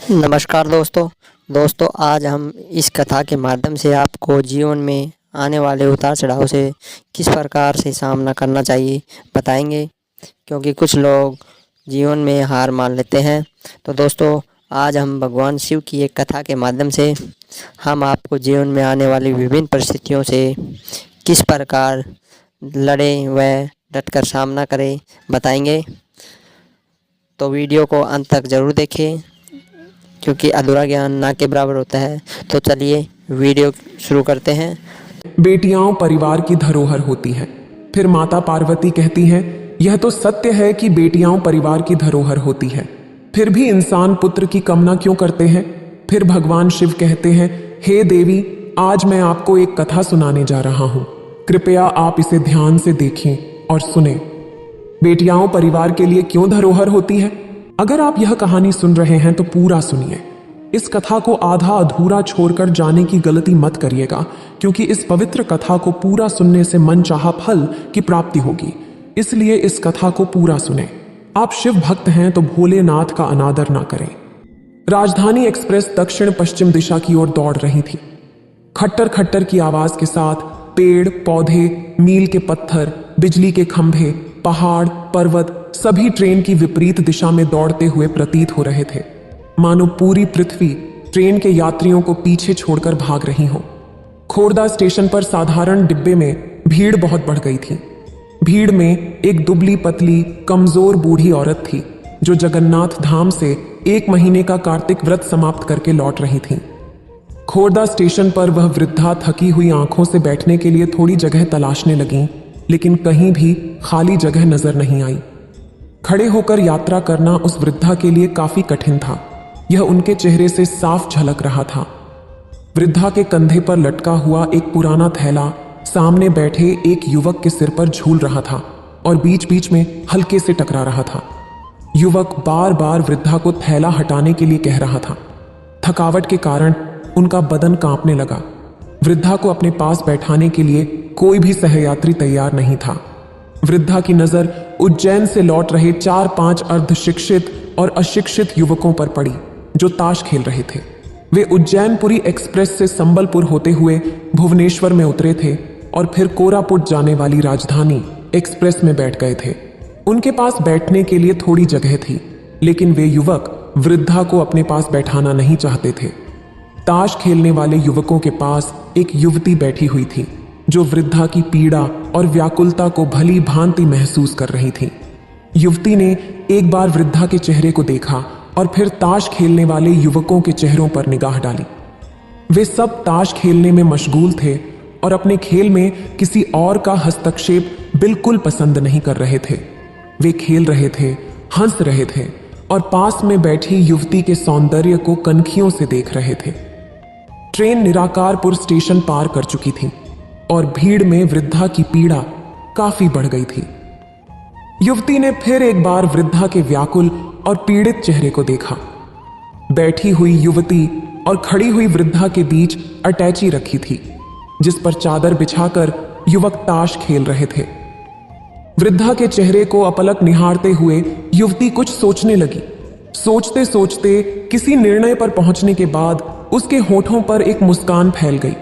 नमस्कार दोस्तों आज हम इस कथा के माध्यम से आपको जीवन में आने वाले उतार चढ़ाव से किस प्रकार से सामना करना चाहिए बताएंगे, क्योंकि कुछ लोग जीवन में हार मान लेते हैं। तो दोस्तों आज हम भगवान शिव की एक कथा के माध्यम से हम आपको जीवन में आने वाली विभिन्न परिस्थितियों से किस प्रकार लड़ें व डटकर सामना करें बताएंगे। तो वीडियो को अंत तक ज़रूर देखें, क्योंकि अधूरा ज्ञान ना के बराबर होता है। तो चलिए वीडियो शुरू करते हैं। बेटियां परिवार की धरोहर होती हैं। फिर माता पार्वती कहती हैं, यह तो सत्य है कि बेटियां परिवार की धरोहर होती हैं, फिर भी इंसान पुत्र की कामना क्यों करते हैं। फिर भगवान शिव कहते हैं, हे देवी, आज मैं आपको एक कथा सुनाने जा रहा हूं, कृपया आप इसे ध्यान से देखें और सुने। बेटियां परिवार के लिए क्यों धरोहर होती है? अगर आप यह कहानी सुन रहे हैं तो पूरा सुनिए। इस कथा को आधा अधूरा छोड़कर जाने की गलती मत करिएगा, क्योंकि इस पवित्र कथा को पूरा सुनने से मनचाहा फल की प्राप्ति होगी। इसलिए इस कथा को पूरा सुने। आप शिव भक्त हैं तो भोलेनाथ का अनादर ना करें। राजधानी एक्सप्रेस दक्षिण पश्चिम दिशा की ओर दौड़ रही थी। खट्टर खट्टर की आवाज के साथ पेड़ पौधे, मील के पत्थर, बिजली के खंभे, पहाड़ पर्वत सभी ट्रेन की विपरीत दिशा में दौड़ते हुए प्रतीत हो रहे थे, मानो पूरी पृथ्वी ट्रेन के यात्रियों को पीछे छोड़कर भाग रही हो। खोरदा स्टेशन पर साधारण डिब्बे में भीड़ बहुत बढ़ गई थी। भीड़ में एक दुबली पतली कमजोर बूढ़ी औरत थी, जो जगन्नाथ धाम से 1 महीने का कार्तिक व्रत समाप्त करके लौट रही थी। खोरदा स्टेशन पर वह वृद्धा थकी हुई आंखों से बैठने के लिए थोड़ी जगह तलाशने लगी, लेकिन कहीं भी खाली जगह नजर नहीं आई। खड़े होकर यात्रा करना उस वृद्धा के लिए काफी कठिन था। यह उनके चेहरे से साफ झलक रहा था। वृद्धा के कंधे पर लटका हुआ एक पुराना थैला सामने बैठे एक युवक के सिर पर झूल रहा था और बीच बीच में हल्के से टकरा रहा था। युवक बार बार वृद्धा को थैला हटाने के लिए कह रहा था। थकावट के कारण उनका बदन कांपने लगा। वृद्धा को अपने पास बैठाने के लिए कोई भी सहयात्री तैयार नहीं था। वृद्धा की नजर उज्जैन से लौट रहे 4-5 अर्धशिक्षित और अशिक्षित युवकों पर पड़ी, जो ताश खेल रहे थे। वे उज्जैनपुरी एक्सप्रेस से संबलपुर होते हुए भुवनेश्वर में उतरे थे और फिर कोरापुट जाने वाली राजधानी एक्सप्रेस में बैठ गए थे। उनके पास बैठने के लिए थोड़ी जगह थी, लेकिन वे युवक वृद्धा को अपने पास बैठाना नहीं चाहते थे। ताश खेलने वाले युवकों के पास एक युवती बैठी हुई थी, जो वृद्धा की पीड़ा और व्याकुलता को भली भांति महसूस कर रही थी। युवती ने एक बार वृद्धा के चेहरे को देखा और फिर ताश खेलने वाले युवकों के चेहरों पर निगाह डाली। वे सब ताश खेलने में मशगूल थे और अपने खेल में किसी और का हस्तक्षेप बिल्कुल पसंद नहीं कर रहे थे। वे खेल रहे थे, हंस रहे थे और पास में बैठी युवती के सौंदर्य को कनखियों से देख रहे थे। ट्रेन निराकारपुर स्टेशन पार कर चुकी थी और भीड़ में वृद्धा की पीड़ा काफी बढ़ गई थी। युवती ने फिर एक बार वृद्धा के व्याकुल और पीड़ित चेहरे को देखा। बैठी हुई युवती और खड़ी हुई वृद्धा के बीच अटैची रखी थी, जिस पर चादर बिछाकर युवक ताश खेल रहे थे। वृद्धा के चेहरे को अपलक निहारते हुए युवती कुछ सोचने लगी। सोचते सोचते किसी निर्णय पर पहुंचने के बाद उसके होठों पर एक मुस्कान फैल गई।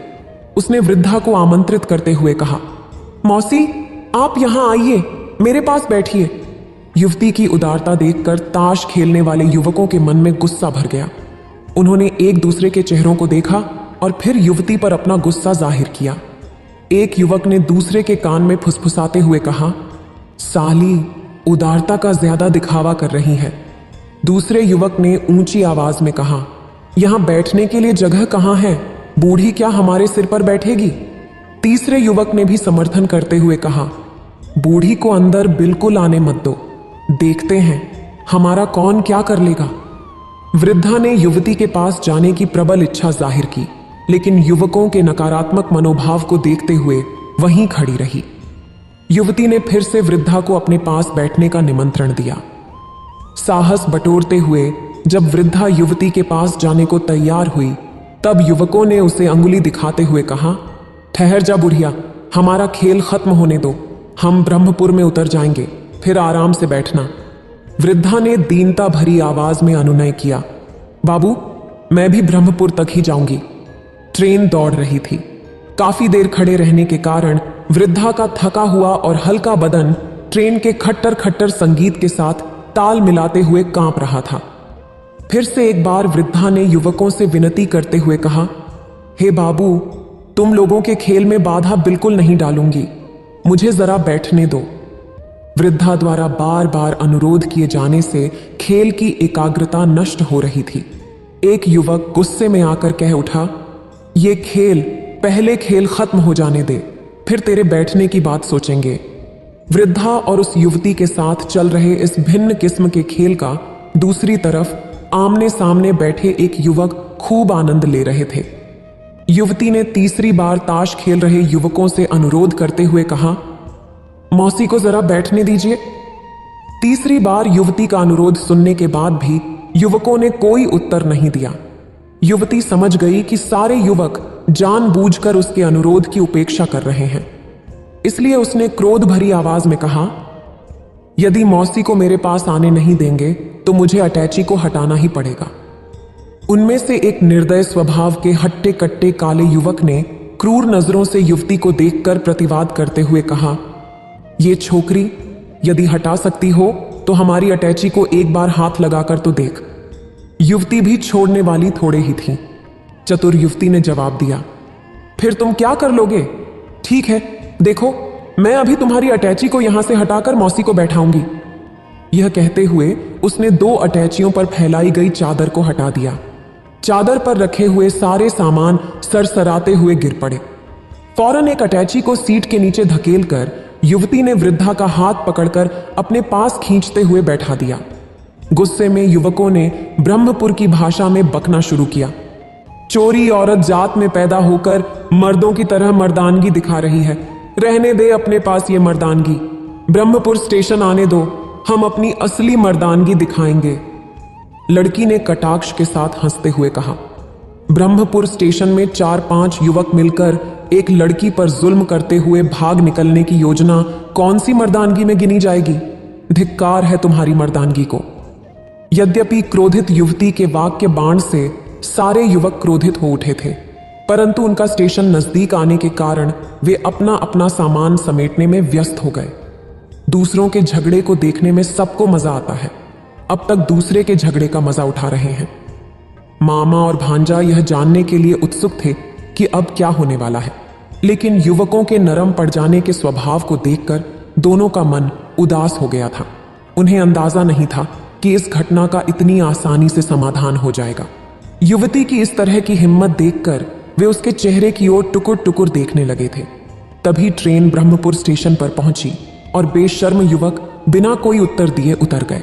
उसने वृद्धा को आमंत्रित करते हुए कहा, मौसी, आप यहां आइए, मेरे पास बैठिए। युवती की उदारता देखकर ताश खेलने वाले युवकों के मन में गुस्सा भर गया। उन्होंने एक दूसरे के चेहरों को देखा और फिर युवती पर अपना गुस्सा जाहिर किया। एक युवक ने दूसरे के कान में फुसफुसाते हुए कहा, साली उदारता का ज्यादा दिखावा कर रही है। दूसरे युवक ने ऊंची आवाज में कहा, यहां बैठने के लिए जगह कहां है? बूढ़ी क्या हमारे सिर पर बैठेगी? तीसरे युवक ने भी समर्थन करते हुए कहा, बूढ़ी को अंदर बिल्कुल आने मत दो, देखते हैं हमारा कौन क्या कर लेगा। वृद्धा ने युवती के पास जाने की प्रबल इच्छा जाहिर की, लेकिन युवकों के नकारात्मक मनोभाव को देखते हुए वहीं खड़ी रही। युवती ने फिर से वृद्धा को अपने पास बैठने का निमंत्रण दिया। साहस बटोरते हुए जब वृद्धा युवती के पास जाने को तैयार हुई, तब युवकों ने उसे अंगुली दिखाते हुए कहा, ठहर जा बुढ़िया, हमारा खेल खत्म होने दो, हम ब्रह्मपुर में उतर जाएंगे, फिर आराम से बैठना। वृद्धा ने दीनता भरी आवाज में अनुनय किया। बाबू, मैं भी ब्रह्मपुर तक ही जाऊंगी। ट्रेन दौड़ रही थी। काफी देर खड़े रहने के कारण वृद्धा का थका हुआ और हल्का बदन ट्रेन के खट्टर खट्टर संगीत के साथ ताल मिलाते हुए कांप रहा था। फिर से एक बार वृद्धा ने युवकों से विनती करते हुए कहा, हे बाबू, तुम लोगों के खेल में बाधा बिल्कुल नहीं डालूंगी, मुझे जरा बैठने दो। वृद्धा द्वारा बार बार अनुरोध किए जाने से खेल की एकाग्रता नष्ट हो रही थी। एक युवक गुस्से में आकर कह उठा, ये खेल, पहले खेल खत्म हो जाने दे, फिर तेरे बैठने की बात सोचेंगे। वृद्धा और उस युवती के साथ चल रहे इस भिन्न किस्म के खेल का दूसरी तरफ आमने सामने बैठे एक युवक खूब आनंद ले रहे थे। युवती ने तीसरी बार ताश खेल रहे युवकों से अनुरोध करते हुए कहा, मौसी को जरा बैठने दीजिए। तीसरी बार युवती का अनुरोध सुनने के बाद भी युवकों ने कोई उत्तर नहीं दिया। युवती समझ गई कि सारे युवक जानबूझकर उसके अनुरोध की उपेक्षा कर रहे हैं, इसलिए उसने क्रोध भरी आवाज में कहा, यदि मौसी को मेरे पास आने नहीं देंगे तो मुझे अटैची को हटाना ही पड़ेगा। उनमें से एक निर्दय स्वभाव के हट्टे कट्टे काले युवक ने क्रूर नजरों से युवती को देखकर प्रतिवाद करते हुए कहा, ये छोकरी, यदि हटा सकती हो तो हमारी अटैची को एक बार हाथ लगाकर तो देख। युवती भी छोड़ने वाली थोड़े ही थी। चतुर युवती ने जवाब दिया, फिर तुम क्या कर लोगे? ठीक है, देखो, मैं अभी तुम्हारी अटैची को यहां से हटाकर मौसी को बैठाऊंगी। यह कहते हुए उसने 2 अटैचियों पर फैलाई गई चादर को हटा दिया। चादर पर रखे हुए सारे सामान सरसराते हुए गिर पड़े। फौरन एक अटैची को सीट के नीचे धकेलकर युवती ने वृद्धा का हाथ पकड़कर अपने पास खींचते हुए बैठा दिया। गुस्से में युवकों ने ब्रह्मपुर की भाषा में बकना शुरू किया, चोरी औरत जात में पैदा होकर मर्दों की तरह मर्दानगी दिखा रही है, रहने दे अपने पास ये मर्दानगी, ब्रह्मपुर स्टेशन आने दो, हम अपनी असली मर्दानगी दिखाएंगे। लड़की ने कटाक्ष के साथ हंसते हुए कहा। ब्रह्मपुर स्टेशन में 4-5 युवक मिलकर एक लड़की पर जुल्म करते हुए भाग निकलने की योजना कौन सी मर्दानगी में गिनी जाएगी? धिक्कार है तुम्हारी मर्दानगी को। यद्यपि क्रोधित युवती के वाक्य बाण से सारे युवक क्रोधित हो उठे थे, परंतु उनका स्टेशन नजदीक आने के कारण वे अपना अपना सामान समेटने में व्यस्त हो गए। दूसरों के झगड़े को देखने में सबको मजा आता है, अब तक दूसरे के झगड़े का मजा उठा रहे हैं। मामा और भांजा यह जानने के लिए उत्सुक थे कि अब क्या होने वाला है, लेकिन युवकों के नरम पड़ जाने के स्वभाव को देखकर दोनों का मन उदास हो गया था। उन्हें अंदाजा नहीं था कि इस घटना का इतनी आसानी से समाधान हो जाएगा। युवती की इस तरह की हिम्मत देखकर वे उसके चेहरे की ओर टुकुर टुकुर देखने लगे थे। तभी ट्रेन ब्रह्मपुर स्टेशन पर पहुंची और बेशर्म युवक बिना कोई उत्तर दिए उतर गए।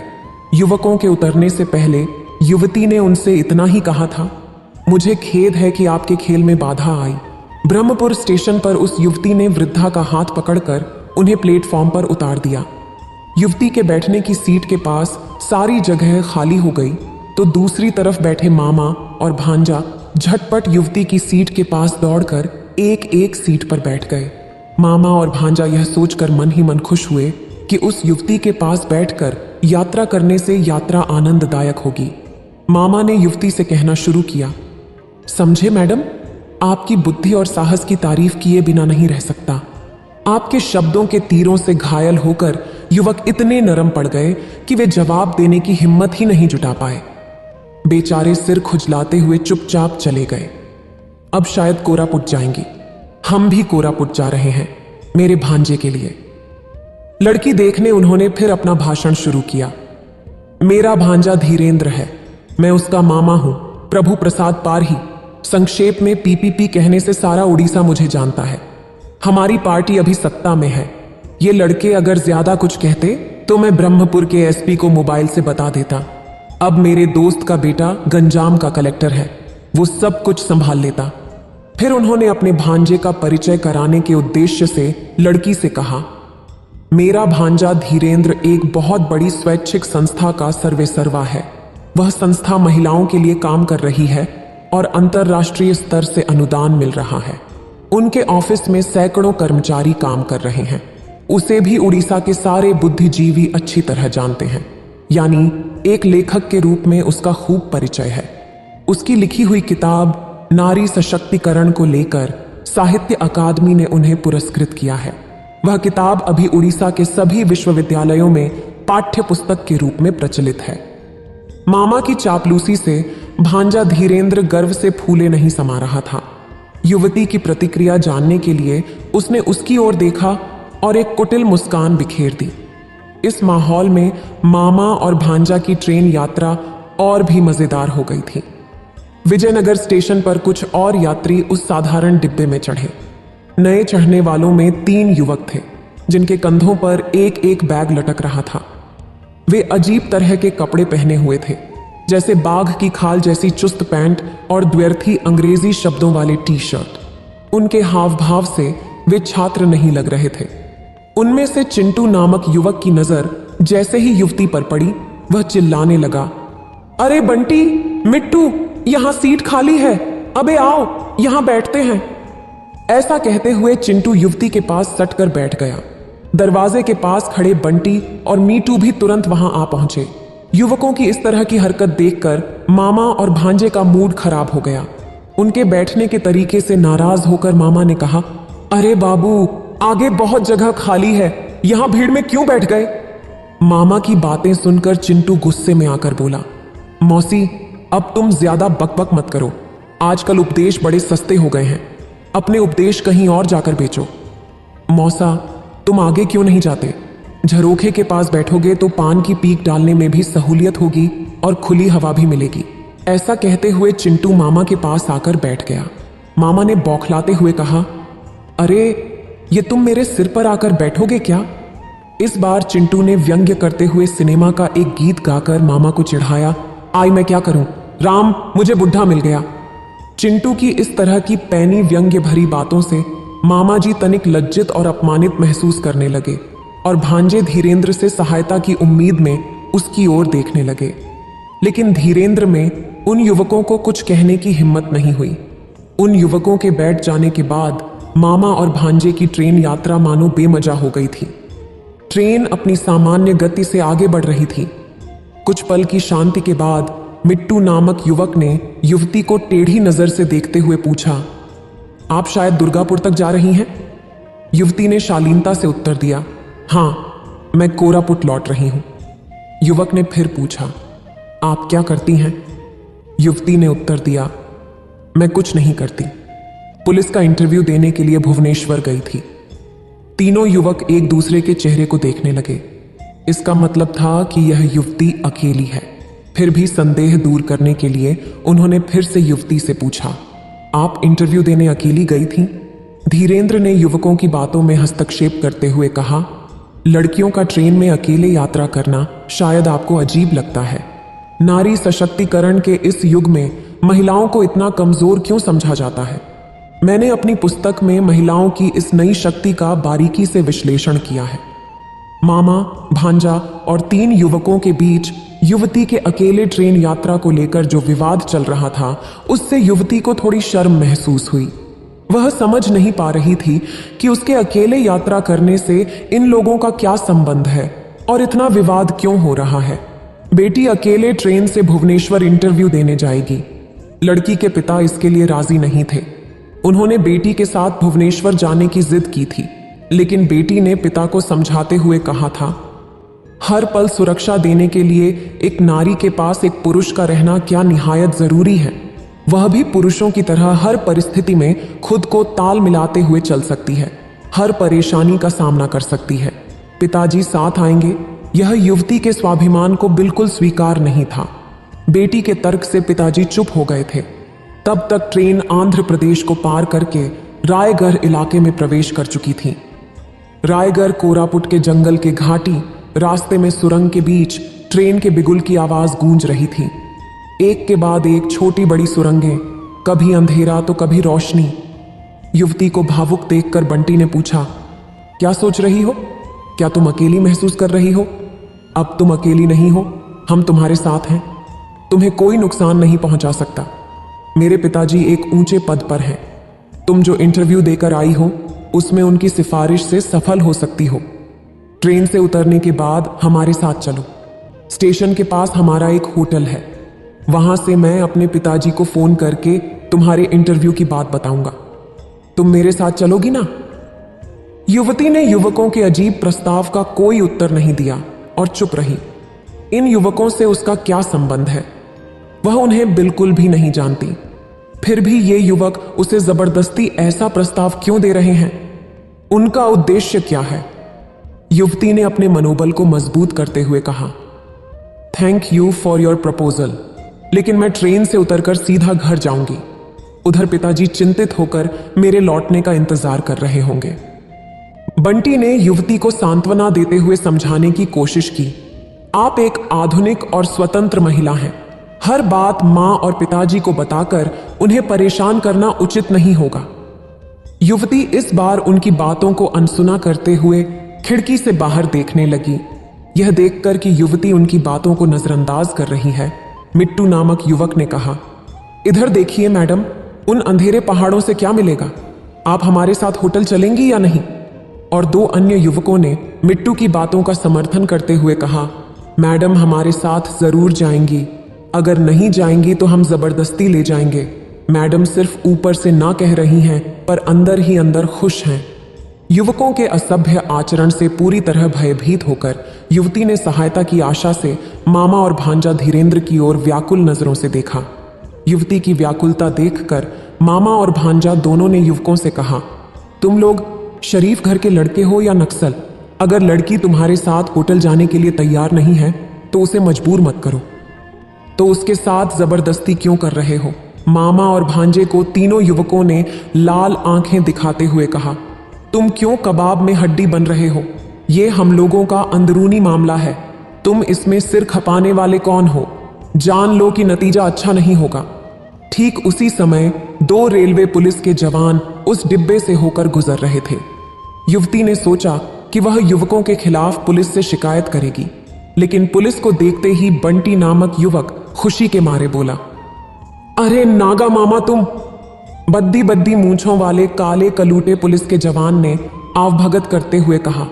युवकों के उतरने से पहले युवती ने उनसे इतना ही कहा था, मुझे खेद है कि आपके खेल में बाधा आई। ब्रह्मपुर स्टेशन पर उस युवती ने वृद्धा का हाथ पकड़कर उन्हें प्लेटफॉर्म पर उतार दिया। युवती के बैठने की सीट के पास सारी जगह खाली हो गई तो दूसरी तरफ बैठे मामा और भांजा झटपट युवती की सीट के पास दौड़कर एक एक सीट पर बैठ गए। मामा और भांजा यह सोचकर मन ही मन खुश हुए कि उस युवती के पास बैठकर यात्रा करने से यात्रा आनंददायक होगी। मामा ने युवती से कहना शुरू किया, समझे मैडम, आपकी बुद्धि और साहस की तारीफ किए बिना नहीं रह सकता। आपके शब्दों के तीरों से घायल होकर युवक इतने नरम पड़ गए कि वे जवाब देने की हिम्मत ही नहीं जुटा पाए। बेचारे सिर खुजलाते हुए चुपचाप चले गए। अब शायद कोरापुट जाएंगी। हम भी कोरापुट जा रहे हैं मेरे भांजे के लिए। लड़की देखने उन्होंने फिर अपना भाषण शुरू किया। मेरा भांजा धीरेंद्र है, मैं उसका मामा हूं, प्रभु प्रसाद पारही। संक्षेप में पीपीपी कहने से सारा उड़ीसा मुझे जानता है। हमारी पार्टी अभी सत्ता में है। ये लड़के अगर ज्यादा कुछ कहते तो मैं ब्रह्मपुर के एसपी को मोबाइल से बता देता। अब मेरे दोस्त का बेटा गंजाम का कलेक्टर है, वो सब कुछ संभाल लेता। फिर उन्होंने अपने भांजे का परिचय कराने के उद्देश्य से लड़की से कहा, मेरा भांजा धीरेंद्र एक बहुत बड़ी स्वैच्छिक संस्था का सर्वेसर्वा है। वह संस्था महिलाओं के लिए काम कर रही है और अंतर्राष्ट्रीय स्तर से अनुदान मिल रहा है। उनके ऑफिस में सैकड़ों कर्मचारी काम कर रहे हैं। उसे भी उड़ीसा के सारे बुद्धिजीवी अच्छी तरह जानते हैं, यानी एक लेखक के रूप में उसका खूब परिचय है। उसकी लिखी हुई किताब नारी सशक्तिकरण को लेकर साहित्य अकादमी ने उन्हें पुरस्कृत किया है। वह किताब अभी उड़ीसा के सभी विश्वविद्यालयों में पाठ्य पुस्तक के रूप में प्रचलित है। मामा की चापलूसी से भांजा धीरेंद्र गर्व से फूले नहीं समा रहा था। युवती की प्रतिक्रिया जानने के लिए उसने उसकी ओर देखा और एक कुटिल मुस्कान बिखेर दी। इस माहौल में मामा और भांजा की ट्रेन यात्रा और भी मजेदार हो गई थी। विजयनगर स्टेशन पर कुछ और यात्री उस साधारण डिब्बे में चढ़े। नए चढ़ने वालों में 3 युवक थे जिनके कंधों पर एक एक बैग लटक रहा था। वे अजीब तरह के कपड़े पहने हुए थे, जैसे बाघ की खाल जैसी चुस्त पैंट और द्व्यर्थी अंग्रेजी शब्दों वाले टी शर्ट। उनके हाव भाव से वे छात्र नहीं लग रहे थे। उनमें से चिंटू नामक युवक की नजर जैसे ही युवती पर पड़ी, वह चिल्लाने लगा, अरे बंटी, मिट्टू, यहां सीट खाली है, अबे आओ, यहां बैठते हैं। ऐसा कहते हुए चिंटू युवती के पास सटकर बैठ गया। दरवाजे के पास खड़े बंटी और मीटू भी तुरंत वहां आ पहुंचे। युवकों की इस तरह की हरकत देखकर मामा और भांजे का मूड खराब हो गया। उनके बैठने के तरीके से नाराज होकर मामा ने कहा, अरे बाबू, आगे बहुत जगह खाली है, यहां भीड़ में क्यों बैठ गए? मामा की बातें सुनकर चिंटू गुस्से में आकर बोला, मौसी, अब तुम ज्यादा बकबक मत करो। आजकल उपदेश बड़े सस्ते हो गए हैं, अपने उपदेश कहीं और जाकर बेचो। मौसा, तुम आगे क्यों नहीं जाते? झरोखे के पास बैठोगे तो पान की पीक डालने में भी सहूलियत होगी और खुली हवा भी मिलेगी। ऐसा कहते हुए चिंटू मामा के पास आकर बैठ गया। मामा ने बौखलाते हुए कहा, अरे ये तुम मेरे सिर पर आकर बैठोगे क्या? इस बार चिंटू ने व्यंग्य करते हुए सिनेमा का एक गीत गाकर मामा को चिढ़ाया, आई मैं क्या करूं, राम, मुझे बुढ़ा मिल गया। चिंटू की इस तरह की पैनी व्यंग्य भरी बातों से मामा जी तनिक लज्जित और अपमानित महसूस करने लगे और भांजे धीरेंद्र से सहायता की उम्मीद में उसकी ओर देखने लगे। लेकिन धीरेंद्र में उन युवकों को कुछ कहने की हिम्मत नहीं हुई। उन युवकों के बैठ जाने के बाद मामा और भांजे की ट्रेन यात्रा मानो बेमजा हो गई थी। ट्रेन अपनी सामान्य गति से आगे बढ़ रही थी। कुछ पल की शांति के बाद मिट्टू नामक युवक ने युवती को टेढ़ी नजर से देखते हुए पूछा, आप शायद दुर्गापुर तक जा रही हैं? युवती ने शालीनता से उत्तर दिया, हाँ, मैं कोरापुट लौट रही हूं। युवक ने फिर पूछा, आप क्या करती हैं? युवती ने उत्तर दिया, मैं कुछ नहीं करती, पुलिस का इंटरव्यू देने के लिए भुवनेश्वर गई थी। तीनों युवक एक दूसरे के चेहरे को देखने लगे। इसका मतलब था कि यह युवती अकेली है। फिर भी संदेह दूर करने के लिए उन्होंने फिर से युवती से पूछा, आप इंटरव्यू देने अकेली गई थीं? धीरेंद्र ने युवकों की बातों में हस्तक्षेप करते हुए कहा, लड़कियों का ट्रेन में अकेले यात्रा करना शायद आपको अजीब लगता है। नारी सशक्तिकरण के इस युग में महिलाओं को इतना कमजोर क्यों समझा जाता है? मैंने अपनी पुस्तक में महिलाओं की इस नई शक्ति का बारीकी से विश्लेषण किया है। मामा, भांजा और 3 युवकों के बीच युवती के अकेले ट्रेन यात्रा को लेकर जो विवाद चल रहा था, उससे युवती को थोड़ी शर्म महसूस हुई। वह समझ नहीं पा रही थी कि उसके अकेले यात्रा करने से इन लोगों का क्या संबंध है और इतना विवाद क्यों हो रहा है। बेटी अकेले ट्रेन से भुवनेश्वर इंटरव्यू देने जाएगी। लड़की के पिता इसके लिए राजी नहीं थे। उन्होंने बेटी के साथ भुवनेश्वर जाने की जिद की थी, लेकिन बेटी ने पिता को समझाते हुए कहा था, हर पल सुरक्षा देने के लिए एक नारी के पास एक पुरुष का रहना क्या निहायत जरूरी है। वह भी पुरुषों की तरह हर परिस्थिति में खुद को ताल मिलाते हुए चल सकती है, हर परेशानी का सामना कर सकती है। पिताजी साथ आएंगे, यह युवती के स्वाभिमान को बिल्कुल स्वीकार नहीं था। बेटी के तर्क से पिताजी चुप हो गए थे। तब तक ट्रेन आंध्र प्रदेश को पार करके रायगढ़ इलाके में प्रवेश कर चुकी थी। रायगढ़ कोरापुट के जंगल के घाटी रास्ते में सुरंग के बीच ट्रेन के बिगुल की आवाज गूंज रही थी। एक के बाद एक छोटी बड़ी सुरंगें, कभी अंधेरा तो कभी रोशनी। युवती को भावुक देखकर बंटी ने पूछा, क्या सोच रही हो? क्या तुम अकेली महसूस कर रही हो? अब तुम अकेली नहीं हो, हम तुम्हारे साथ हैं। तुम्हें कोई नुकसान नहीं पहुंचा सकता। मेरे पिताजी एक ऊंचे पद पर हैं। तुम जो इंटरव्यू देकर आई हो उसमें उनकी सिफारिश से सफल हो सकती हो। ट्रेन से उतरने के बाद हमारे साथ चलो। स्टेशन के पास हमारा एक होटल है। वहां से मैं अपने पिताजी को फोन करके तुम्हारे इंटरव्यू की बात बताऊंगा। तुम मेरे साथ चलोगी ना? युवती ने युवकों के अजीब प्रस्ताव का कोई उत्तर नहीं दिया और चुप रही। इन युवकों से उसका क्या संबंध है? वह उन्हें बिल्कुल भी नहीं जानती। फिर भी ये युवक उसे जबरदस्ती ऐसा प्रस्ताव क्यों दे रहे हैं? उनका उद्देश्य क्या है? युवती ने अपने मनोबल को मजबूत करते हुए कहा, thank you for your proposal, लेकिन मैं ट्रेन से उतरकर सीधा घर जाऊंगी। उधर पिताजी चिंतित होकर मेरे लौटने का इंतजार कर रहे होंगे। बंटी ने युवती को सांत्वना देते हुए समझाने की कोशिश की, आप एक आधुनिक और स्वतंत्र महिला हैं। हर बात मां और पिताजी को बताकर उन्हें परेशान करना उचित नहीं होगा। युवती इस बार उनकी बातों को अनसुना करते हुए खिड़की से बाहर देखने लगी। यह देखकर कि युवती उनकी बातों को नजरअंदाज कर रही है, मिट्टू नामक युवक ने कहा, इधर देखिए मैडम, उन अंधेरे पहाड़ों से क्या मिलेगा? आप हमारे साथ होटल चलेंगी या नहीं? और दो अन्य युवकों ने मिट्टू की बातों का समर्थन करते हुए कहा, मैडम हमारे साथ जरूर जाएंगी, अगर नहीं जाएंगी तो हम जबरदस्ती ले जाएंगे। मैडम सिर्फ ऊपर से ना कह रही हैं पर अंदर ही अंदर खुश हैं। युवकों के असभ्य आचरण से पूरी तरह भयभीत होकर युवती ने सहायता की आशा से मामा और भांजा धीरेन्द्र की ओर व्याकुल नजरों से देखा। युवती की व्याकुलता देखकर मामा और भांजा दोनों ने युवकों से कहा, तुम लोग शरीफ घर के लड़के हो या नक्सल? अगर लड़की तुम्हारे साथ होटल जाने के लिए तैयार नहीं है तो उसे मजबूर मत करो। तो उसके साथ जबरदस्ती क्यों कर रहे हो? मामा और भांजे को तीनों युवकों ने लाल आंखें दिखाते हुए कहा, तुम क्यों कबाब में हड्डी बन रहे हो? ये हम लोगों का अंदरूनी मामला है, तुम इसमें सिर खपाने वाले कौन हो? जान लो कि नतीजा अच्छा नहीं होगा। ठीक उसी समय दो रेलवे पुलिस के जवान उस डिब्बे से होकर गुजर रहे थे। युवती ने सोचा कि वह युवकों के खिलाफ पुलिस से शिकायत करेगी, लेकिन पुलिस को देखते ही बंटी नामक युवक खुशी के मारे बोला, अरे नागा मामा तुम! बद्दी बद्दी मूंछों वाले काले कलूटे पुलिस के जवान ने आवभगत करते हुए कहा,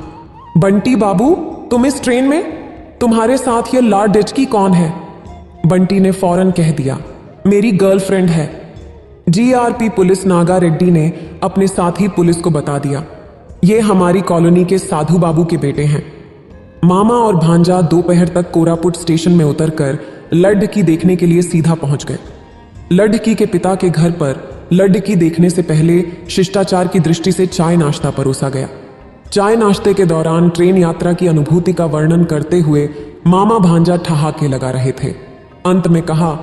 बंटी बाबू तुम इस ट्रेन में? तुम्हारे साथ ये लाडिचकी कौन है? बंटी ने फौरन कह दिया, मेरी गर्लफ्रेंड है। जीआरपी पुलिस नागा रेड्डी ने अपने साथी पुलिस को बता दिया, ये हमारी कॉलोनी के साधु बाबू के बेटे हैं। मामा और भांजा दोपहर तक कोरापुट स्टेशन में उतरकर लड्ढकी देखने के लिए सीधा पहुंच गए। लड्ढकी के पिता के घर पर लड्ढकी देखने से पहले शिष्टाचार की दृष्टि से चाय नाश्ता परोसा गया। चाय नाश्ते के दौरान ट्रेन यात्रा की अनुभूति का वर्णन करते हुए मामा भांजा ठहाके लगा रहे थे। अंत में कहा,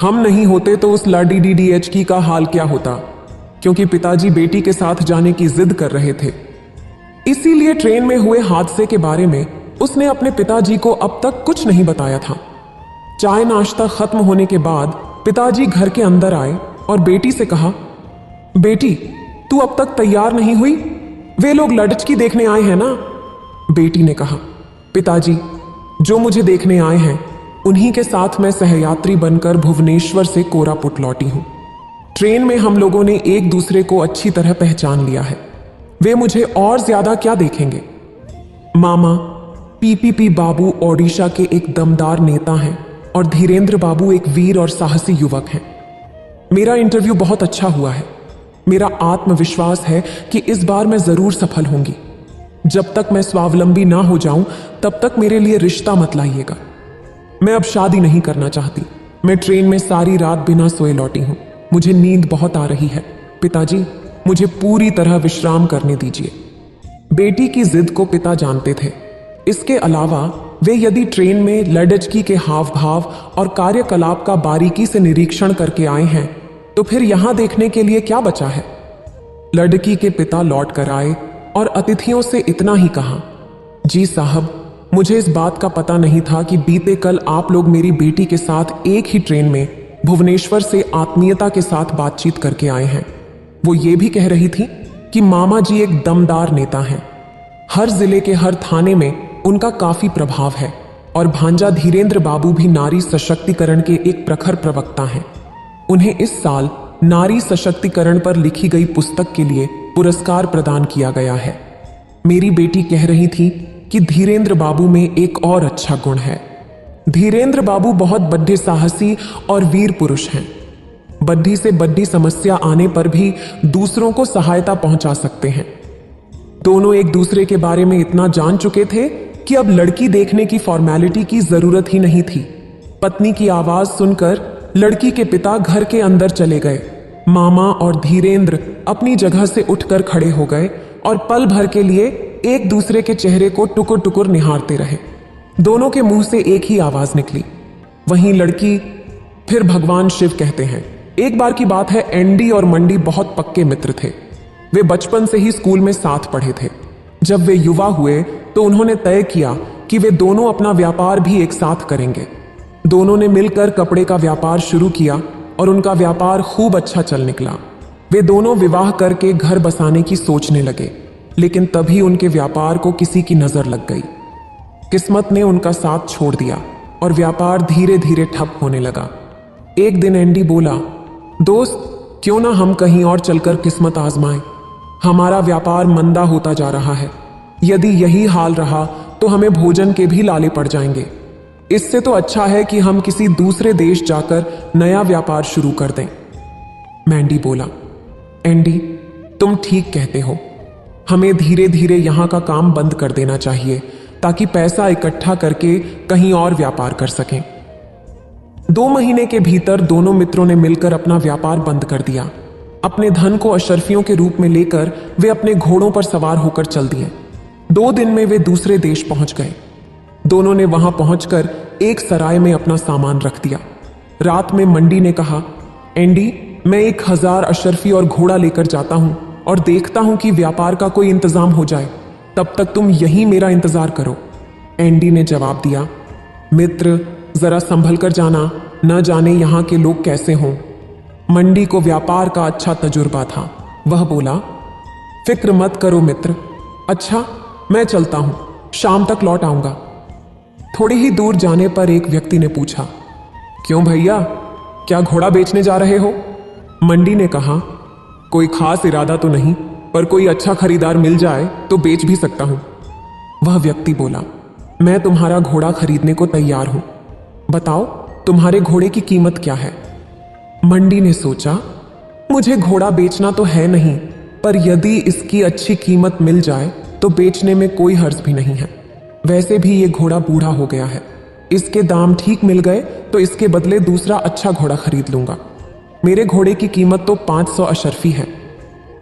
हम नहीं होते तो उस लाडीडीडीएचकी का हाल क्या होता, क्योंकि पिताजी बेटी के साथ जाने की जिद कर रहे थे। इसीलिए ट्रेन में हुए हादसे के बारे में उसने अपने पिताजी को अब तक कुछ नहीं बताया था। चाय नाश्ता खत्म होने के बाद पिताजी घर के अंदर आए और बेटी से कहा, बेटी तू अब तक तैयार नहीं हुई? वे लोग लड़की देखने आए हैं ना? बेटी ने कहा, पिताजी जो मुझे देखने आए हैं उन्हीं के साथ मैं सहयात्री बनकर भुवनेश्वर से कोरापुट लौटी हूं। ट्रेन में हम लोगों ने एक दूसरे को अच्छी तरह पहचान लिया है, वे मुझे और ज्यादा क्या देखेंगे? मामा पीपीपी बाबू ओडिशा के एक दमदार नेता हैं और धीरेन्द्र बाबू एक वीर और साहसी युवक हैं। मेरा इंटरव्यू बहुत अच्छा हुआ है। मेरा आत्मविश्वास है कि इस बार मैं जरूर सफल होंगी। जब तक मैं स्वावलंबी ना हो जाऊं तब तक मेरे लिए रिश्ता मत लाइएगा। मैं अब शादी नहीं करना चाहती। मैं ट्रेन में सारी रात बिना सोए लौटी हूं। मुझे नींद बहुत आ रही है। पिताजी मुझे पूरी तरह विश्राम करने दीजिए। बेटी की जिद को पिता जानते थे। इसके अलावा वे यदि ट्रेन में लड़की के हाव भाव और कार्यकलाप का बारीकी से निरीक्षण करके आए हैं तो फिर यहां देखने के लिए क्या बचा है? लड़की के पिता लौट कर आए और अतिथियों से इतना ही कहा, जी साहब मुझे इस बात का पता नहीं था कि बीते कल आप लोग मेरी बेटी के साथ एक ही ट्रेन में भुवनेश्वर से आत्मीयता के साथ बातचीत करके आए हैं। वो ये भी कह रही थी कि मामा जी एक दमदार नेता हैं। हर जिले के हर थाने में उनका काफी प्रभाव है और भांजा धीरेन्द्र बाबू भी नारी सशक्तिकरण के एक प्रखर प्रवक्ता हैं। उन्हें इस साल नारी सशक्तिकरण पर लिखी गई पुस्तक के लिए पुरस्कार प्रदान किया गया है। मेरी बेटी कह रही थी कि धीरेन्द्र बाबू में एक और अच्छा गुण है। धीरेन्द्र बाबू बहुत बड्ढे साहसी और वीर पुरुष हैं। बड्ढी से बड्ढी समस्या आने पर भी दूसरों को सहायता पहुंचा सकते हैं। दोनों एक दूसरे के बारे में इतना जान चुके थे कि अब लड़की देखने की फॉर्मेलिटी की जरूरत ही नहीं थी। पत्नी की आवाज सुनकर लड़की के पिता घर के अंदर चले गए। मामा और धीरेन्द्र अपनी जगह से उठकर खड़े हो गए और पल भर के लिए एक दूसरे के चेहरे को टुकुर टुकुर निहारते रहे। दोनों के मुंह से एक ही आवाज निकली, वहीं लड़की फिर भगवान शिव कहते हैं। एक बार की बात है, एंडी और मंडी बहुत पक्के मित्र थे। वे बचपन से ही स्कूल में साथ पढ़े थे। जब वे युवा हुए तो उन्होंने तय किया कि वे दोनों अपना व्यापार भी एक साथ करेंगे। दोनों ने मिलकर कपड़े का व्यापार शुरू किया और उनका व्यापार खूब अच्छा चल निकला। वे दोनों विवाह करके घर बसाने की सोचने लगे, लेकिन तभी उनके व्यापार को किसी की नजर लग गई। किस्मत ने उनका साथ छोड़ दिया और व्यापार धीरे धीरे ठप होने लगा। एक दिन एंडी बोला, दोस्त, क्यों ना हम कहीं और चलकर किस्मत आजमाएं। हमारा व्यापार मंदा होता जा रहा है। यदि यही हाल रहा तो हमें भोजन के भी लाले पड़ जाएंगे। इससे तो अच्छा है कि हम किसी दूसरे देश जाकर नया व्यापार शुरू कर दें। मैंडी बोला, एंडी, तुम ठीक कहते हो। हमें धीरे धीरे यहां का काम बंद कर देना चाहिए ताकि पैसा इकट्ठा करके कहीं और व्यापार कर सकें। 2 महीने के भीतर दोनों मित्रों ने मिलकर अपना व्यापार बंद कर दिया। अपने धन को अशर्फियों के रूप में लेकर वे अपने घोड़ों पर सवार होकर चल दिए। 2 दिन में वे दूसरे देश पहुंच गए। दोनों ने वहां पहुंचकर एक सराय में अपना सामान रख दिया। रात में मंडी ने कहा, एंडी, मैं 1000 अशर्फी और घोड़ा लेकर जाता हूं और देखता हूं कि व्यापार का कोई इंतजाम हो जाए। तब तक तुम यहीं मेरा इंतजार करो। एंडी ने जवाब दिया, मित्र, जरा संभल कर जाना, न जाने यहां के लोग कैसे हों। मंडी को व्यापार का अच्छा तजुर्बा था। वह बोला, फिक्र मत करो मित्र। अच्छा, मैं चलता हूं, शाम तक लौट आऊंगा। थोड़ी ही दूर जाने पर एक व्यक्ति ने पूछा, क्यों भैया, क्या घोड़ा बेचने जा रहे हो? मंडी ने कहा, कोई खास इरादा तो नहीं, पर कोई अच्छा खरीदार मिल जाए तो बेच भी सकता हूं। वह व्यक्ति बोला, मैं तुम्हारा घोड़ा खरीदने को तैयार हूं। बताओ, तुम्हारे घोड़े की कीमत क्या है? मंडी ने सोचा, मुझे घोड़ा बेचना तो है नहीं, पर यदि इसकी अच्छी कीमत मिल जाए तो बेचने में कोई हर्ज भी नहीं है। वैसे भी ये घोड़ा बूढ़ा हो गया है। इसके दाम ठीक मिल गए तो इसके बदले दूसरा अच्छा घोड़ा खरीद लूंगा। मेरे घोड़े की कीमत तो 500 अशर्फी है।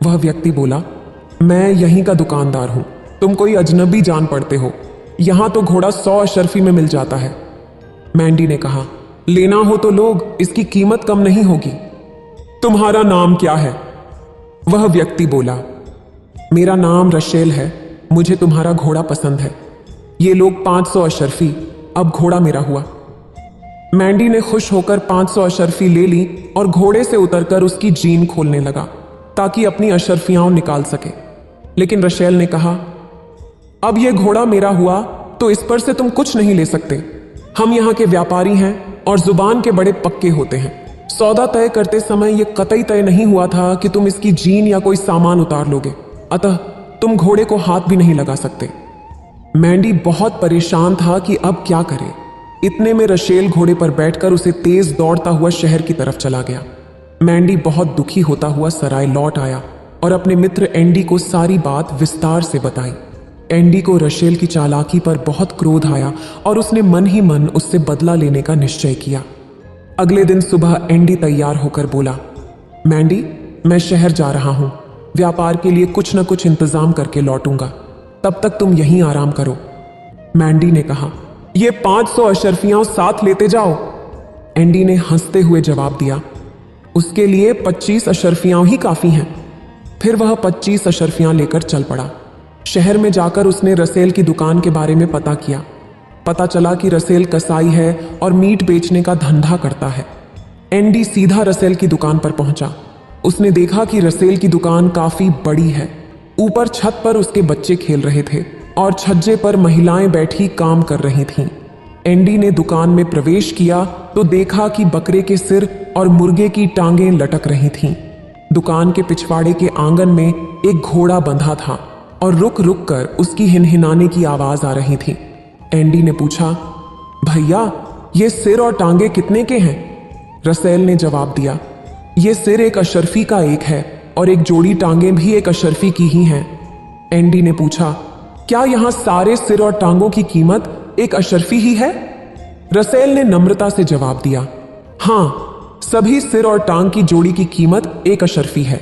वह व्यक्ति बोला, मैं यहीं का दुकानदार हूं, तुम कोई अजनबी जान पड़ते हो। यहां तो घोड़ा 100 अशर्फी में मिल जाता है। मैंडी ने कहा, लेना हो तो लोग, इसकी कीमत कम नहीं होगी। तुम्हारा नाम क्या है? वह व्यक्ति बोला, मेरा नाम रशेल है। मुझे तुम्हारा घोड़ा पसंद है। ये लोग 500 अशर्फी, अब घोड़ा मेरा हुआ। मैंडी ने खुश होकर 500 अशर्फी ले ली और घोड़े से उतरकर उसकी जीन खोलने लगा ताकि अपनी अशर्फियां निकाल सके। लेकिन रशेल ने कहा, अब यह घोड़ा मेरा हुआ तो इस पर से तुम कुछ नहीं ले सकते। हम यहाँ के व्यापारी हैं और जुबान के बड़े पक्के होते हैं। सौदा तय करते समय यह कतई तय नहीं हुआ था कि तुम इसकी जीन या कोई सामान उतार लोगे, अतः तुम घोड़े को हाथ भी नहीं लगा सकते। मैंडी बहुत परेशान था कि अब क्या करे। इतने में रशेल घोड़े पर बैठकर उसे तेज दौड़ता हुआ शहर की तरफ चला गया। मैंडी बहुत दुखी होता हुआ सराय लौट आया और अपने मित्र एंडी को सारी बात विस्तार से बताई। एंडी को रशेल की चालाकी पर बहुत क्रोध आया और उसने मन ही मन उससे बदला लेने का निश्चय किया। अगले दिन सुबह एंडी तैयार होकर बोला, मैंडी, मैं शहर जा रहा हूं। व्यापार के लिए कुछ न कुछ इंतजाम करके लौटूंगा। तब तक तुम यहीं आराम करो। मैंडी ने कहा, ये 500 अशर्फियां साथ लेते जाओ। एंडी ने हंसते हुए जवाब दिया, उसके लिए 25 अशर्फियां ही काफी हैं। फिर वह 25 अशर्फियां लेकर चल पड़ा। शहर में जाकर उसने रसेल की दुकान के बारे में पता किया। पता चला कि रसेल कसाई है और मीट बेचने का धंधा करता है। एंडी सीधा रसेल की दुकान पर पहुंचा। उसने देखा कि रसेल की दुकान काफी बड़ी है। ऊपर छत पर उसके बच्चे खेल रहे थे और छज्जे पर महिलाएं बैठी काम कर रही थीं। एंडी ने दुकान में प्रवेश किया तो देखा कि बकरे के सिर और मुर्गे की टांगें लटक रही थीं। दुकान के पिछवाड़े के आंगन में एक घोड़ा बंधा था और रुक रुक कर उसकी हिनहिनाने की आवाज आ रही थी। एंडी ने पूछा, भैया, ये सिर और टांगे कितने के हैं? रसेल ने जवाब दिया, ये सिर एक अशरफी का एक है और एक जोड़ी टांगे भी एक अशरफी की ही हैं। एंडी ने पूछा, क्या यहां सारे सिर और टांगों की कीमत एक अशरफी ही है? रसेल ने नम्रता से जवाब दिया, हां, सभी सिर और टांग की जोड़ी की कीमत एक अशरफी है।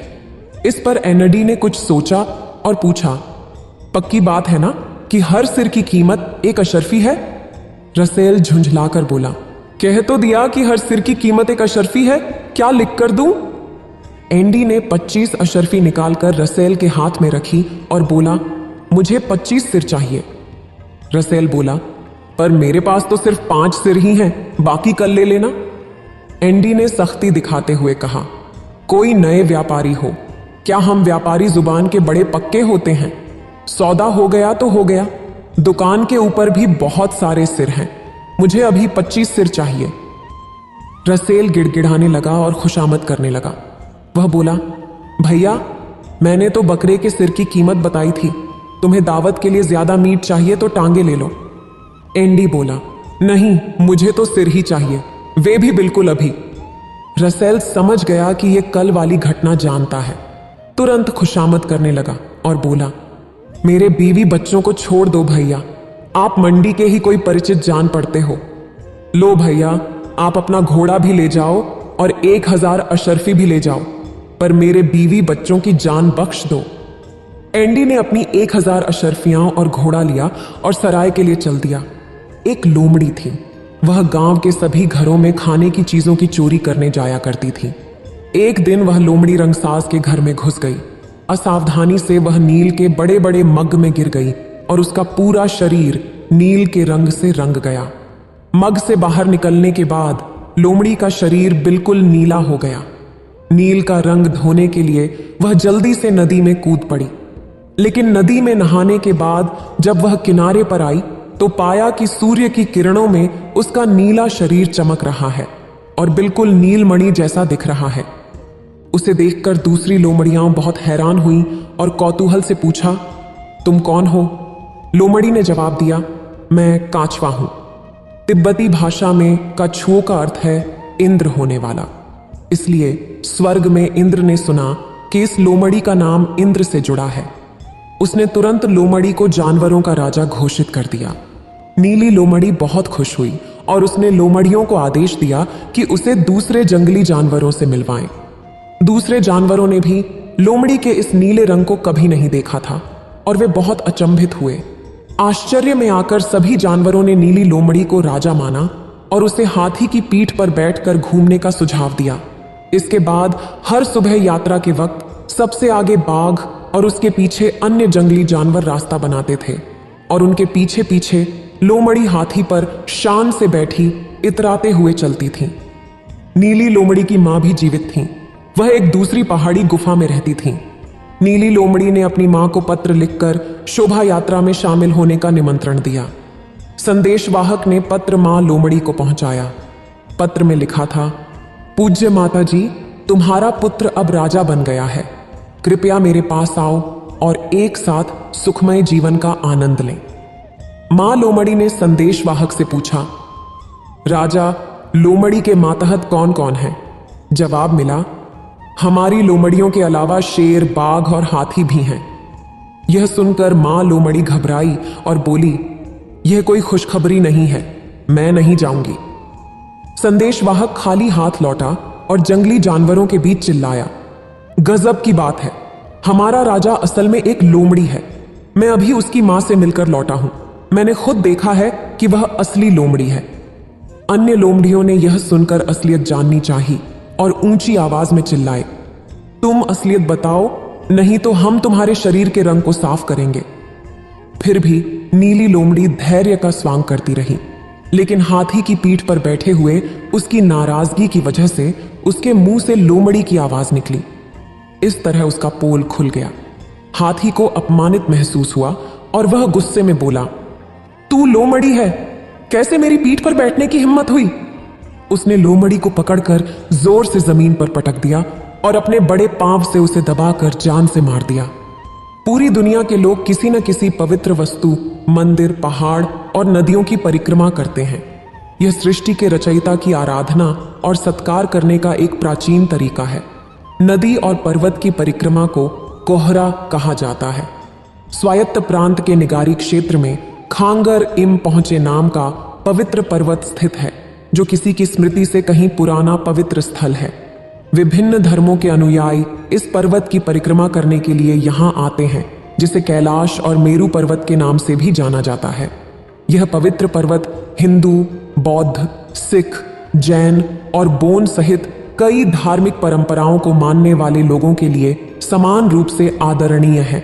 इस पर एनडी ने कुछ सोचा और पूछा, पक्की बात है ना कि हर सिर की कीमत एक अशरफी है? रसेल झुंझलाकर बोला, कह तो दिया कि हर सिर की कीमत एक अशरफी है, क्या लिख कर दूं? एंडी ने 25 अशरफी निकालकर रसेल के हाथ में रखी और बोला, मुझे 25 सिर चाहिए। रसेल बोला, पर मेरे पास तो सिर्फ 5 सिर ही हैं, बाकी कल ले लेना। एंडी ने सख्ती दिखाते हुए कहा, कोई नए व्यापारी हो, क्या हम व्यापारी जुबान के बड़े पक्के होते हैं? सौदा हो गया तो हो गया, दुकान के ऊपर भी बहुत सारे सिर हैं, मुझे अभी 25 सिर चाहिए। रसेल गिड़गिड़ाने लगा और खुशामद करने लगा। वह बोला, भैया, मैंने तो बकरे के सिर की कीमत बताई थी, तुम्हें दावत के लिए ज्यादा मीट चाहिए तो टांगे ले लो। एंडी बोला, नहीं, मुझे तो सिर ही चाहिए, वे भी बिल्कुल अभी। रसेल समझ गया कि यह कल वाली घटना जानता है, तुरंत खुशामद करने लगा और बोला, मेरे बीवी बच्चों को छोड़ दो भैया, आप मंडी के ही कोई परिचित जान पड़ते हो। लो भैया, आप अपना घोड़ा भी ले जाओ और 1000 अशरफी भी ले जाओ, पर मेरे बीवी बच्चों की जान बख्श दो। एंडी ने अपनी 1000 अशरफियां और घोड़ा लिया और सराय के लिए चल दिया। एक लोमड़ी थी, वह गांव के सभी घरों में खाने की चीजों की चोरी करने जाया करती थी। एक दिन वह लोमड़ी रंगसाज के घर में घुस गई। असावधानी से वह नील के बड़े बड़े मग में गिर गई और उसका पूरा शरीर नील के रंग से रंग गया। मग से बाहर निकलने के बाद लोमड़ी का शरीर बिल्कुल नीला हो गया। नील का रंग धोने के लिए वह जल्दी से नदी में कूद पड़ी, लेकिन नदी में नहाने के बाद जब वह किनारे पर आई तो पाया कि सूर्य की किरणों में उसका नीला शरीर चमक रहा है और बिल्कुल नीलमणि जैसा दिख रहा है। उसे देखकर दूसरी लोमड़ियां बहुत हैरान हुई और कौतूहल से पूछा, तुम कौन हो? लोमड़ी ने जवाब दिया, मैं कांचवा हूं। तिब्बती भाषा में कछुओं का अर्थ है इंद्र होने वाला, इसलिए स्वर्ग में इंद्र ने सुना कि इस लोमड़ी का नाम इंद्र से जुड़ा है। उसने तुरंत लोमड़ी को जानवरों का राजा घोषित कर दिया। नीली लोमड़ी बहुत खुश हुई और उसने लोमड़ियों को आदेश दिया कि उसे दूसरे जंगली जानवरों से मिलवाएं। दूसरे जानवरों ने भी लोमड़ी के इस नीले रंग को कभी नहीं देखा था और वे बहुत अचंभित हुए। आश्चर्य में आकर सभी जानवरों ने नीली लोमड़ी को राजा माना और उसे हाथी की पीठ पर बैठकर घूमने का सुझाव दिया। इसके बाद हर सुबह यात्रा के वक्त सबसे आगे बाघ और उसके पीछे अन्य जंगली जानवर रास्ता बनाते थे और उनके पीछे पीछे लोमड़ी हाथी पर शान से बैठी इतराते हुए चलती थी। नीली लोमड़ी की मां भी जीवित थी, वह एक दूसरी पहाड़ी गुफा में रहती थी। नीली लोमड़ी ने अपनी मां को पत्र लिखकर शोभा यात्रा में शामिल होने का निमंत्रण दिया। संदेशवाहक ने पत्र मां लोमड़ी को पहुंचाया। पत्र में लिखा था, पूज्य माता जी, तुम्हारा पुत्र अब राजा बन गया है, कृपया मेरे पास आओ और एक साथ सुखमय जीवन का आनंद लें। मां लोमड़ी ने संदेशवाहक से पूछा, राजा, लोमड़ी के मातहत कौन कौन है? जवाब मिला, हमारी लोमड़ियों के अलावा शेर, बाघ और हाथी भी हैं। यह सुनकर मां लोमड़ी घबराई और बोली, यह कोई खुशखबरी नहीं है, मैं नहीं जाऊंगी। संदेशवाहक खाली हाथ लौटा और जंगली जानवरों के बीच चिल्लाया, गजब की बात है, हमारा राजा असल में एक लोमड़ी है। मैं अभी उसकी मां से मिलकर लौटा हूं, मैंने खुद देखा है कि वह असली लोमड़ी है। अन्य लोमड़ियों ने यह सुनकर असलियत जाननी चाही और ऊंची आवाज में चिल्लाए, तुम असलियत बताओ, नहीं तो हम तुम्हारे शरीर के रंग को साफ करेंगे। फिर भी नीली लोमड़ी धैर्य का स्वांग करती रही, लेकिन हाथी की पीठ पर बैठे हुए उसकी नाराजगी की वजह से उसके मुंह से लोमड़ी की आवाज निकली। इस तरह उसका पोल खुल गया। हाथी को अपमानित महसूस हुआ और वह गुस्से में बोला, तू लोमड़ी है, कैसे मेरी पीठ पर बैठने की हिम्मत हुई? उसने लोमड़ी को पकड़कर जोर से जमीन पर पटक दिया और अपने बड़े पांव से उसे दबाकर जान से मार दिया। पूरी दुनिया के लोग किसी न किसी पवित्र वस्तु, मंदिर, पहाड़ और नदियों की परिक्रमा करते हैं। यह सृष्टि के रचयिता की आराधना और सत्कार करने का एक प्राचीन तरीका है। नदी और पर्वत की परिक्रमा को कोहरा कहा जाता है। स्वायत्त प्रांत के निगारी क्षेत्र में खांगर इम पहुंचे नाम का पवित्र पर्वत स्थित है, जो किसी की स्मृति से कहीं पुराना पवित्र स्थल है। विभिन्न धर्मों के अनुयायी इस पर्वत की परिक्रमा करने के लिए यहाँ आते हैं, जिसे कैलाश और मेरू पर्वत के नाम से भी जाना जाता है। यह पवित्र पर्वत हिंदू, बौद्ध, सिख, जैन और बोन सहित कई धार्मिक परंपराओं को मानने वाले लोगों के लिए समान रूप से आदरणीय है।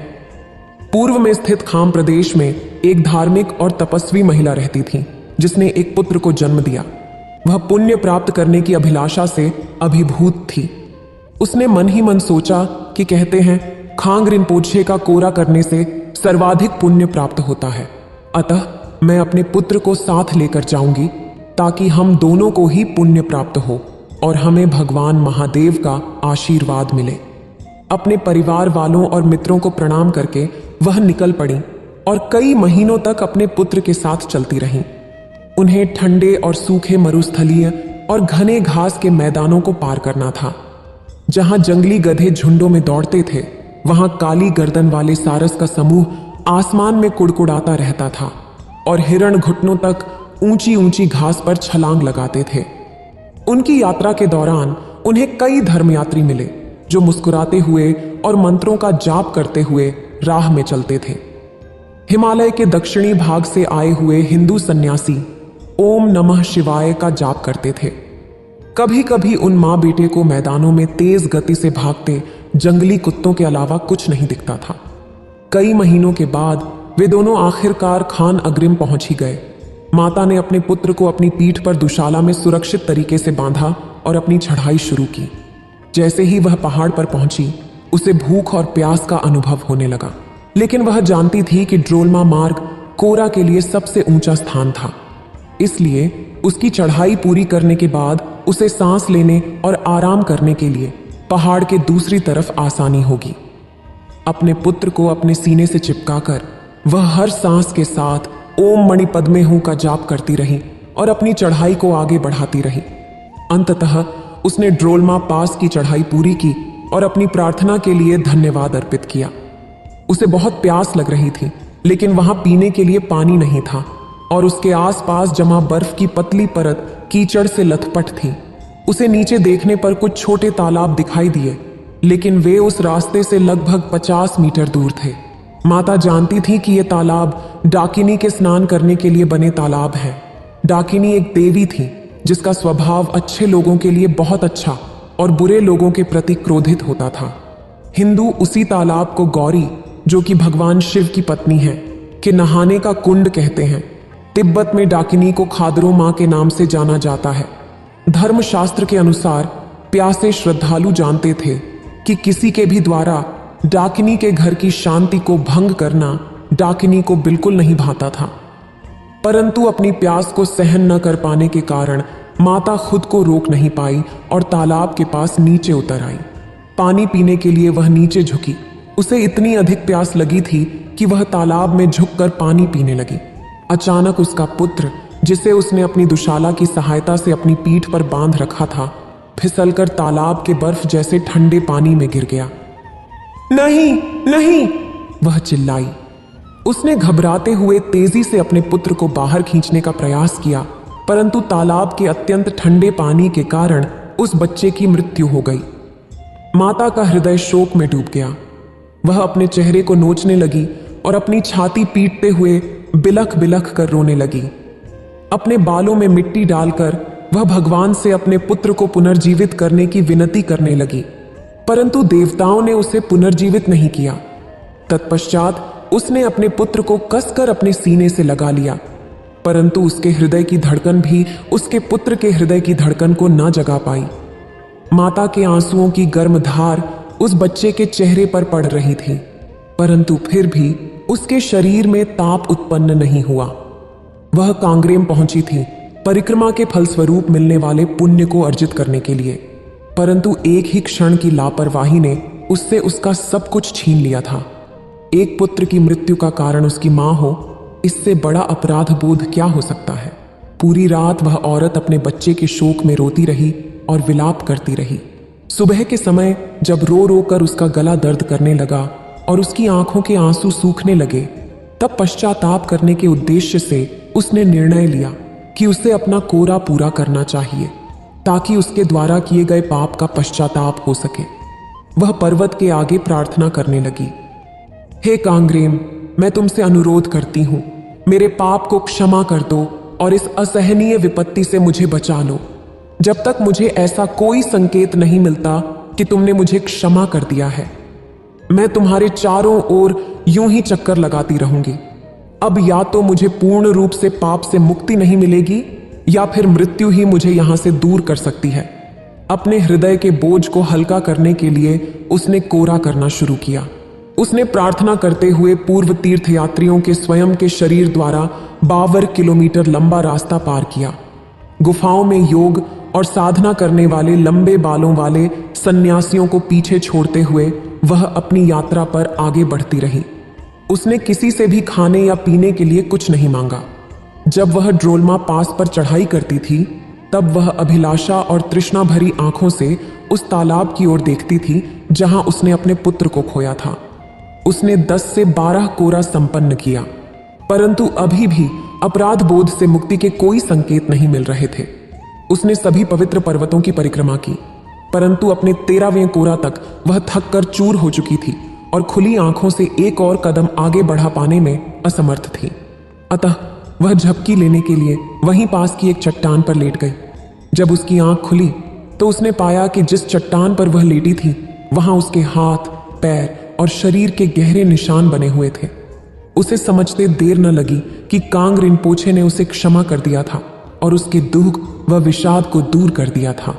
पूर्व में स्थित खाम प्रदेश में एक धार्मिक और तपस्वी महिला रहती थी, जिसने एक पुत्र को जन्म दिया। वह पुण्य प्राप्त करने की अभिलाषा से अभिभूत थी। उसने मन ही मन सोचा कि कहते हैं खांग रिनपोछे का कोरा करने से सर्वाधिक पुण्य प्राप्त होता है, अतः मैं अपने पुत्र को साथ लेकर जाऊंगी ताकि हम दोनों को ही पुण्य प्राप्त हो और हमें भगवान महादेव का आशीर्वाद मिले। अपने परिवार वालों और मित्रों को प्रणाम करके वह निकल पड़ी और कई महीनों तक अपने पुत्र के साथ चलती रहीं। उन्हें ठंडे और सूखे मरुस्थलीय और घने घास के मैदानों को पार करना था। जहां जंगली गधे झुंडों में दौड़ते थे, वहां काली गर्दन वाले सारस का समूह आसमान में कुड़कुड़ाता रहता था और हिरण घुटनों तक ऊंची ऊंची घास पर छलांग लगाते थे। उनकी यात्रा के दौरान उन्हें कई धर्मयात्री मिले, जो मुस्कुराते हुए और मंत्रों का जाप करते हुए राह में चलते थे। हिमालय के दक्षिणी भाग से आए हुए हिंदू सन्यासी ओम नमः शिवाय का जाप करते थे। कभी कभी उन माँ बेटे को मैदानों में तेज गति से भागते जंगली कुत्तों के अलावा कुछ नहीं दिखता था। कई महीनों के बाद वे दोनों आखिरकार खान अग्रिम पहुंच ही गए। माता ने अपने पुत्र को अपनी पीठ पर दुशाला में सुरक्षित तरीके से बांधा और अपनी चढ़ाई शुरू की। जैसे ही वह पहाड़ पर पहुंची, उसे भूख और प्यास का अनुभव होने लगा, लेकिन वह जानती थी कि ड्रोलमा मार्ग कोरा के लिए सबसे ऊंचा स्थान था। इसलिए उसकी चढ़ाई पूरी करने के बाद उसे सांस लेने और आराम करने के लिए पहाड़ के दूसरी तरफ आसानी होगी। अपने पुत्र को अपने सीने से चिपकाकर वह हर सांस के साथ ओम मणि पद्मे हूं का जाप करती रही और अपनी चढ़ाई को आगे बढ़ाती रही। अंततः उसने ड्रोलमा पास की चढ़ाई पूरी की और अपनी प्रार्थना के लिए धन्यवाद अर्पित किया। उसे बहुत प्यास लग रही थी, लेकिन वहां पीने के लिए पानी नहीं था और उसके आसपास जमा बर्फ की पतली परत कीचड़ से लथपथ थी। उसे नीचे देखने पर कुछ छोटे तालाब दिखाई दिए, लेकिन वे उस रास्ते से लगभग 50 मीटर दूर थे। माता जानती थी कि ये तालाब डाकिनी के स्नान करने के लिए बने तालाब हैं। डाकिनी एक देवी थी जिसका स्वभाव अच्छे लोगों के लिए बहुत अच्छा और बुरे लोगों के प्रति क्रोधित होता था। हिंदू उसी तालाब को गौरी, जो कि भगवान शिव की पत्नी है, के नहाने का कुंड कहते हैं। तिब्बत में डाकिनी को खादरो मां के नाम से जाना जाता है। धर्मशास्त्र के अनुसार प्यासे श्रद्धालु जानते थे कि किसी के भी द्वारा डाकिनी के घर की शांति को भंग करना डाकिनी को बिल्कुल नहीं भाता था। परंतु अपनी प्यास को सहन न कर पाने के कारण माता खुद को रोक नहीं पाई और तालाब के पास नीचे उतर आई। पानी पीने के लिए वह नीचे झुकी। उसे इतनी अधिक प्यास लगी थी कि वह तालाब में झुककर पानी पीने लगी। अचानक उसका पुत्र, जिसे उसने अपनी दुशाला की सहायता से अपनी पीठ पर बांध रखा था, फिसलकर तालाब के बर्फ जैसे ठंडे पानी में गिर गया। नहीं, नहीं, वह चिल्लाई। उसने घबराते हुए तेजी से अपने पुत्र को बाहर खींचने का प्रयास किया, परंतु तालाब के अत्यंत ठंडे पानी के कारण उस बच्चे की मृत्यु हो गई। माता का हृदय शोक में डूब गया। वह अपने चेहरे को नोचने लगी और अपनी छाती पीटते हुए बिलख बिलख कर रोने लगी। अपने बालों में मिट्टी डालकर वह भगवान से अपने पुत्र को पुनर्जीवित करने की विनती करने लगी, परंतु देवताओं ने उसे पुनर्जीवित नहीं किया। तत्पश्चात उसने अपने पुत्र को कसकर अपने सीने से लगा लिया, परंतु उसके हृदय की धड़कन भी उसके पुत्र के हृदय की धड़कन को न जगा पाई। माता के आंसुओं की गर्म धार उस बच्चे के चेहरे पर पड़ रही थी, परंतु फिर भी उसके शरीर में ताप उत्पन्न नहीं हुआ। वह कांग्रेम पहुंची थी परिक्रमा के फलस्वरूप मिलने वाले पुण्य को अर्जित करने के लिए, परंतु एक ही क्षण की लापरवाही ने उससे उसका सब कुछ छीन लिया था। एक पुत्र की मृत्यु का कारण उसकी मां हो, इससे बड़ा अपराध बोध क्या हो सकता है। पूरी रात वह औरत अपने बच्चे के शोक में रोती रही और विलाप करती रही। सुबह के समय जब रो रो कर उसका गला दर्द करने लगा और उसकी आंखों के आंसू सूखने लगे, तब पश्चाताप करने के उद्देश्य से उसने निर्णय लिया कि उसे अपना कोरा पूरा करना चाहिए ताकि उसके द्वारा किए गए पाप का पश्चाताप हो सके। वह पर्वत के आगे प्रार्थना करने लगी, हे कांग्रेम, मैं तुमसे अनुरोध करती हूं, मेरे पाप को क्षमा कर दो और इस असहनीय विपत्ति से मुझे बचा लो। जब तक मुझे ऐसा कोई संकेत नहीं मिलता कि तुमने मुझे क्षमा कर दिया है, मैं तुम्हारे चारों ओर यूं ही चक्कर लगाती रहूंगी। अब या तो मुझे पूर्ण रूप से पाप से मुक्ति नहीं मिलेगी या फिर मृत्यु ही मुझे यहां से दूर कर सकती है। अपने हृदय के बोझ को हल्का करने के लिए उसने कोरा करना शुरू किया। उसने प्रार्थना करते हुए पूर्व तीर्थयात्रियों के स्वयं के शरीर द्वारा 52 किलोमीटर लंबा रास्ता पार किया। गुफाओं में योग और साधना करने वाले लंबे बालों वाले सन्यासियों को पीछे छोड़ते हुए वह अपनी यात्रा पर आगे बढ़ती रही। उसने किसी से भी खाने या पीने के लिए कुछ नहीं मांगा। जब वह ड्रोलमा पास पर चढ़ाई करती थी, तब वह अभिलाषा और तृष्णा भरी आंखों से उस तालाब की ओर देखती थी जहां उसने अपने पुत्र को खोया था। उसने 10 से 12 कोरा संपन्न किया, परंतु अभी भी अपराध बोध से मुक्ति के कोई संकेत नहीं मिल रहे थे। उसने सभी पवित्र पर्वतों की परिक्रमा की, परंतु अपने 13वें कोरा तक वह थक कर चूर हो चुकी थी और खुली आंखों से एक और कदम आगे बढ़ा पाने में असमर्थ थी। अतः वह झपकी लेने के लिए वहीं पास की एक चट्टान पर लेट गई। जब उसकी आंख खुली तो उसने पाया कि जिस चट्टान पर वह लेटी थी वहां उसके हाथ, पैर और शरीर के गहरे निशान बने हुए थे। उसे समझते देर न लगी कि कांग रिनपोछे ने उसे क्षमा कर दिया था और उसके दुख व विषाद को दूर कर दिया था।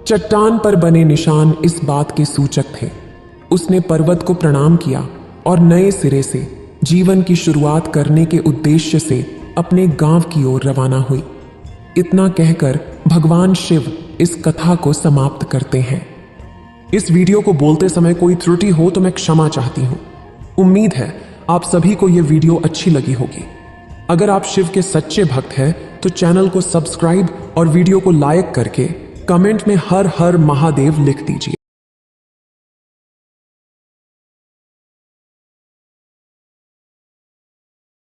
चट्टान पर बने निशान इस बात के सूचक थे। उसने पर्वत को प्रणाम किया और नए सिरे से जीवन की शुरुआत करने के उद्देश्य से अपने गांव की ओर रवाना हुई। इतना कहकर भगवान शिव इस कथा को समाप्त करते हैं। इस वीडियो को बोलते समय कोई त्रुटि हो तो मैं क्षमा चाहती हूँ। उम्मीद है आप सभी को यह वीडियो अच्छी लगी होगी। अगर आप शिव के सच्चे भक्त हैं तो चैनल को सब्सक्राइब और वीडियो को लाइक करके कमेंट में हर हर महादेव लिख दीजिए।